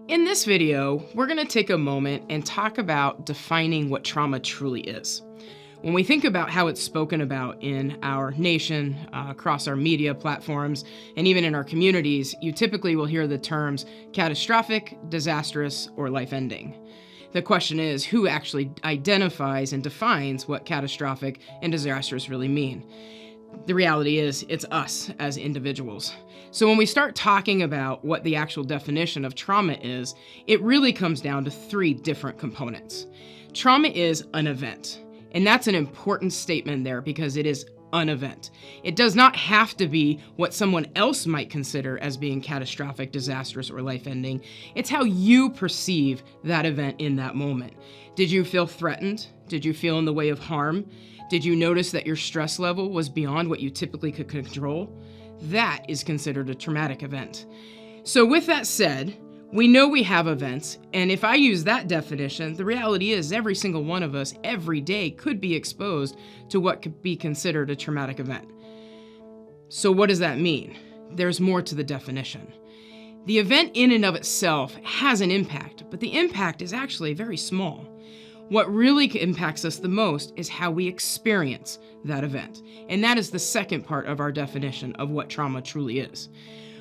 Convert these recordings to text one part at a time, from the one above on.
In this video, we're going to take a moment and talk about defining what trauma truly is. When we think about how it's spoken about in our nation, across our media platforms, and even in our communities, you typically will hear the terms catastrophic, disastrous, or life-ending. The question is, who actually identifies and defines what catastrophic and disastrous really mean? The reality is, it's us as individuals. So when we start talking about what the actual definition of trauma is, it really comes down to three different components. Trauma is an event, and that's an important statement there because it is an event. It does not have to be what someone else might consider as being catastrophic, disastrous, or life-ending. It's how you perceive that event in that moment. Did you feel threatened? Did you feel in the way of harm? Did you notice that your stress level was beyond what you typically could control? That is considered a traumatic event. So with that said, we know we have events, and if I use that definition, the reality is every single one of us every day could be exposed to what could be considered a traumatic event. So what does that mean? There's more to the definition. The event in and of itself has an impact, but the impact is actually very small. What really impacts us the most is how we experience that event. And that is the second part of our definition of what trauma truly is.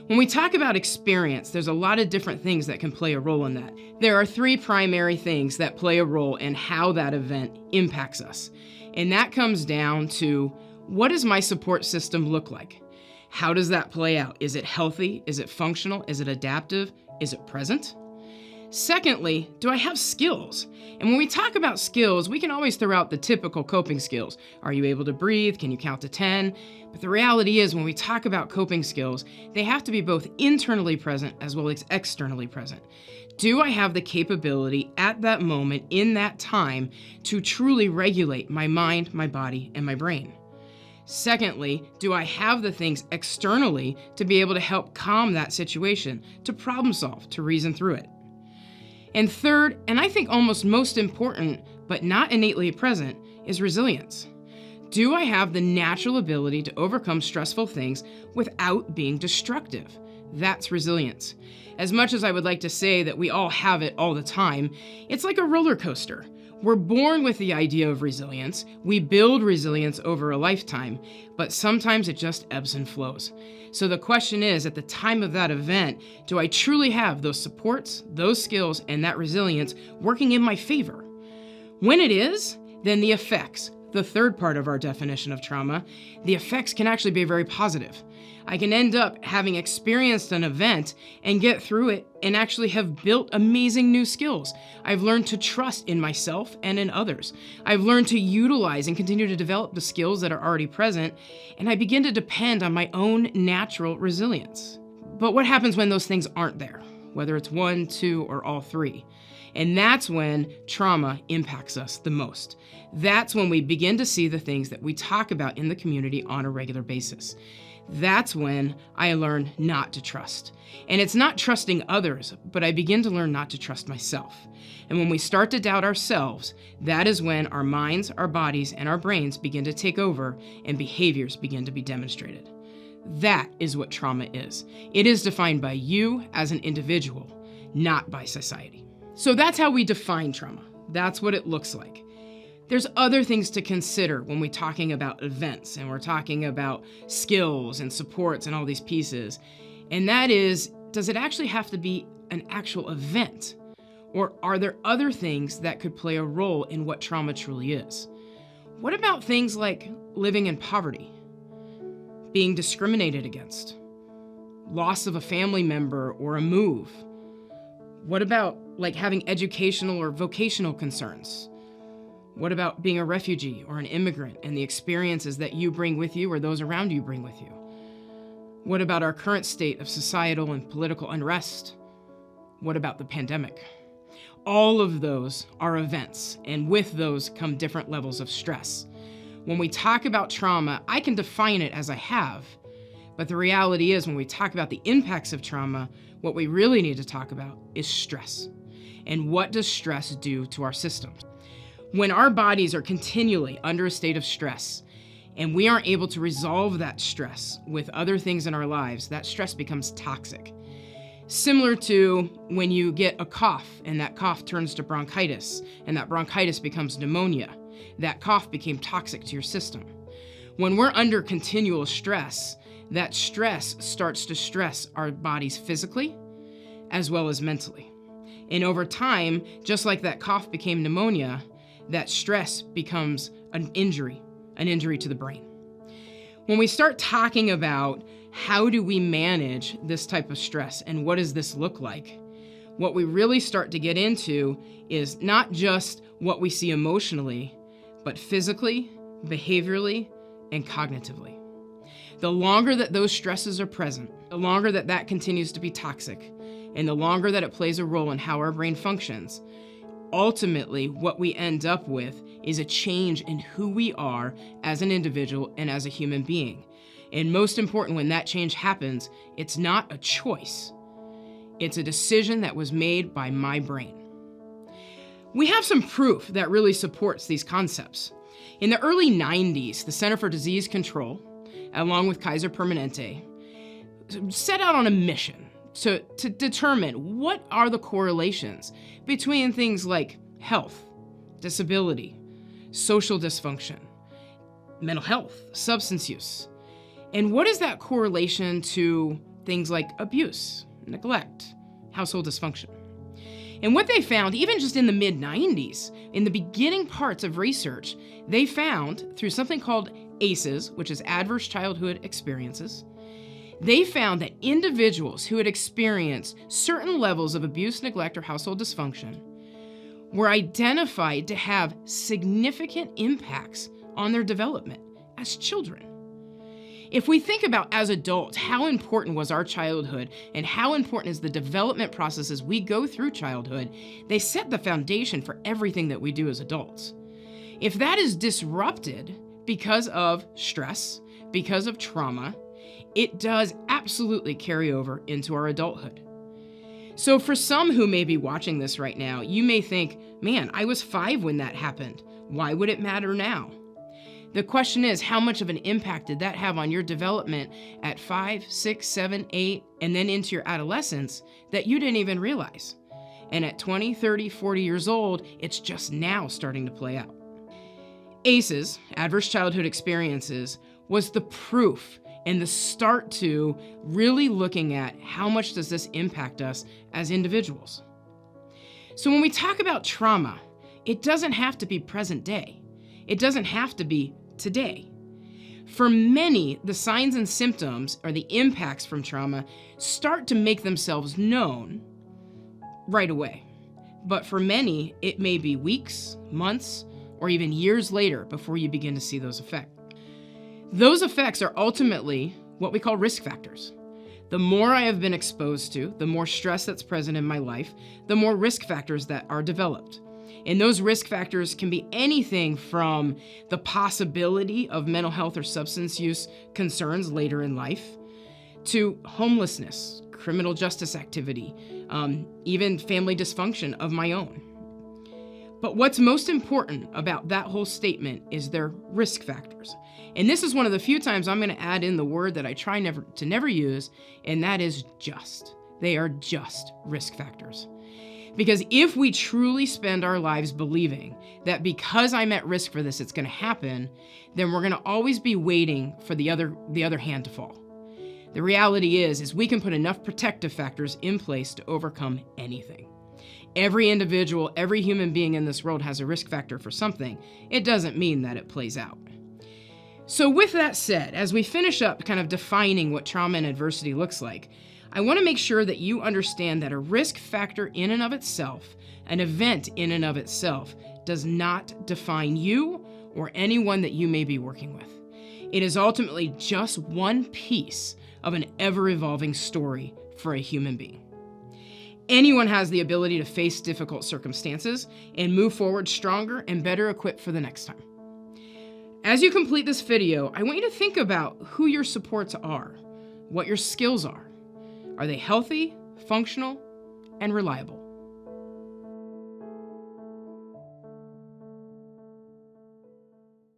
When we talk about experience, there's a lot of different things that can play a role in that. There are three primary things that play a role in how that event impacts us. And that comes down to, what does my support system look like? How does that play out? Is it healthy? Is it functional? Is it adaptive? Is it present? Secondly, do I have skills? And when we talk about skills, we can always throw out the typical coping skills. Are you able to breathe? Can you count to 10? But the reality is, when we talk about coping skills, they have to be both internally present as well as externally present. Do I have the capability at that moment, in that time, to truly regulate my mind, my body, and my brain? Secondly, do I have the things externally to be able to help calm that situation, to problem solve, to reason through it? And third, and I think almost most important, but not innately present, is resilience. Do I have the natural ability to overcome stressful things without being destructive? That's resilience. As much as I would like to say that we all have it all the time, it's like a roller coaster. We're born with the idea of resilience. We build resilience over a lifetime, but sometimes it just ebbs and flows. So the question is, at the time of that event, do I truly have those supports, those skills, and that resilience working in my favor? When it is, then the effects, the third part of our definition of trauma, the effects can actually be very positive. I can end up having experienced an event and get through it and actually have built amazing new skills. I've learned to trust in myself and in others. I've learned to utilize and continue to develop the skills that are already present, and I begin to depend on my own natural resilience. But what happens when those things aren't there? Whether it's one, two, or all three? And that's when trauma impacts us the most. That's when we begin to see the things that we talk about in the community on a regular basis. That's when I learn not to trust. And it's not trusting others, but I begin to learn not to trust myself. And when we start to doubt ourselves, that is when our minds, our bodies, and our brains begin to take over and behaviors begin to be demonstrated. That is what trauma is. It is defined by you as an individual, not by society. So that's how we define trauma. That's what it looks like. There's other things to consider when we're talking about events and we're talking about skills and supports and all these pieces. And that is, does it actually have to be an actual event? Or are there other things that could play a role in what trauma truly is? What about things like living in poverty, being discriminated against, loss of a family member or a move? What about like having educational or vocational concerns? What about being a refugee or an immigrant and the experiences that you bring with you or those around you bring with you? What about our current state of societal and political unrest? What about the pandemic? All of those are events, and with those come different levels of stress. When we talk about trauma, I can define it as I have, but the reality is when we talk about the impacts of trauma, what we really need to talk about is stress. And what does stress do to our systems? When our bodies are continually under a state of stress and we aren't able to resolve that stress with other things in our lives, that stress becomes toxic. Similar to when you get a cough and that cough turns to bronchitis and that bronchitis becomes pneumonia. That cough became toxic to your system. When we're under continual stress, that stress starts to stress our bodies physically as well as mentally. And over time, just like that cough became pneumonia, that stress becomes an injury to the brain. When we start talking about how do we manage this type of stress and what does this look like, what we really start to get into is not just what we see emotionally, but physically, behaviorally, and cognitively. The longer that those stresses are present, the longer that that continues to be toxic, and the longer that it plays a role in how our brain functions, ultimately what we end up with is a change in who we are as an individual and as a human being. And most important, when that change happens, it's not a choice. It's a decision that was made by my brain. We have some proof that really supports these concepts. In the early 90s, the Center for Disease Control, along with Kaiser Permanente, set out on a mission to determine what are the correlations between things like health, disability, social dysfunction, mental health, substance use, and what is that correlation to things like abuse, neglect, household dysfunction. And what they found, even just in the mid-90s, in the beginning parts of research, they found through something called ACEs, which is Adverse Childhood Experiences, they found that individuals who had experienced certain levels of abuse, neglect, or household dysfunction were identified to have significant impacts on their development as children. If we think about as adults, how important was our childhood and how important is the development processes we go through childhood, they set the foundation for everything that we do as adults. If that is disrupted because of stress, because of trauma, it does absolutely carry over into our adulthood. So for some who may be watching this right now, you may think, man, I was 5 when that happened. Why would it matter now? The question is, how much of an impact did that have on your development at 5, 6, 7, 8, and then into your adolescence that you didn't even realize? And at 20, 30, 40 years old, it's just now starting to play out. ACEs, Adverse Childhood Experiences, was the proof and the start to really looking at how much does this impact us as individuals. So when we talk about trauma, it doesn't have to be present day. It doesn't have to be today. For many, the signs and symptoms or the impacts from trauma start to make themselves known right away. But for many, it may be weeks, months, or even years later before you begin to see those effects. Those effects are ultimately what we call risk factors. The more I have been exposed to, the more stress that's present in my life, the more risk factors that are developed. And those risk factors can be anything from the possibility of mental health or substance use concerns later in life, to homelessness, criminal justice activity, even family dysfunction of my own. But what's most important about that whole statement is their risk factors. And this is one of the few times I'm going to add in the word that I try to never use, and that is just. They are just risk factors. Because if we truly spend our lives believing that because I'm at risk for this, it's going to happen, then we're going to always be waiting for the other hand to fall. The reality is we can put enough protective factors in place to overcome anything. Every individual, every human being in this world has a risk factor for something. It doesn't mean that it plays out. So with that said, as we finish up kind of defining what trauma and adversity looks like, I want to make sure that you understand that a risk factor in and of itself, an event in and of itself, does not define you or anyone that you may be working with. It is ultimately just one piece of an ever-evolving story for a human being. Anyone has the ability to face difficult circumstances and move forward stronger and better equipped for the next time. As you complete this video, I want you to think about who your supports are, what your skills are. Are they healthy, functional, and reliable?